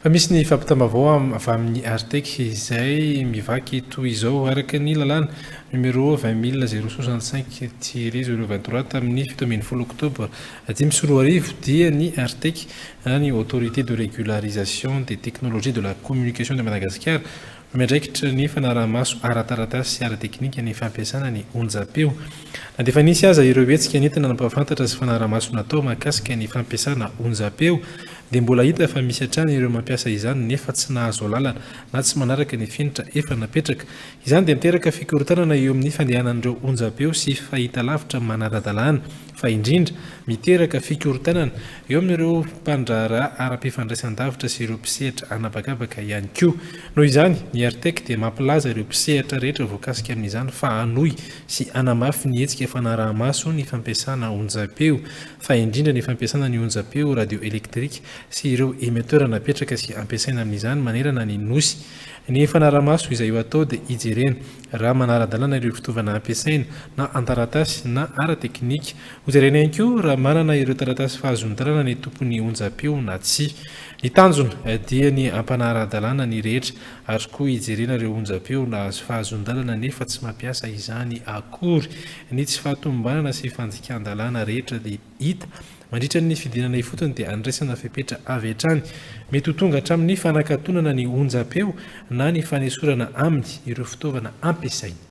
Fa misy ny fampitambavao avy amin'ny Artec izay mivaky toy izao araka ny lalàna numéro 20065-023 tamin'ny 17 octobre 2024 dia ny Artec ny autorité de régularisation des technologies de la communication de Madagascar miandraikitra ny fanarahamaso ara-taratasy sy ara-teknika ny fampiasana ny onjapeo. Na dia efa nisy aza ireo hetsika nentina nampahafantatra sy fanarahamaso natao mahakasika ny fampiasana onjapeo dia mbola hita fa misy hatrany ireo mampiasa izany nefa tsy nahazo lalana na tsy manaraka ny finitra efa napetraka. Izany dia miteraka fikorontanana eo amin'ny fandehanan'ireo onjapeo sy fahitalavitra manara-dalàna, fa indrindra miteraka fikorontanana eo amin'ireo mpandraharaha ara-pifandraisan-davitra sy ireo mpisehatra anabakabaka ihany koa. Noho izany ny Artec dia mampilaza ireo mpisehatra rehetra voakasika amin'izany fa hanohy sy hanamafy ny hetsika fanarahamaso ny fampiasana onjapeo, fa indrindra ny fampiasana ny onjapeo radio elektrika sy ireo émetteur napetraka sy ampiasaina amin'izany manerana ny nosy. Ny fanarahamaso izay eo atao dia hijerena raha manara-dalàna ireo fitaovana ampiasaina na an-taratasy na ara-teknika. Hojerena ihany koa raha manana ireo taratasy fahazon-dalàna ny tompony onjapeo na tsy. Ny tanjona dia ny ampanara-dalàna ny rehetra ary koa hijerena ireo onjapeo na azo fahazon-dalàna nefa tsy mampiasa izany akory. Ny tsy fahatombanana sy fanjikan-dalàna rehetra dia hita mandritra ny fidinana ifotony dia andraisana fepetra avy hatrany, mety ho tonga hatramin'ny fanakatonana ny onjapeo na ny fanesorana aminy ireo fitaovana ampiasaina.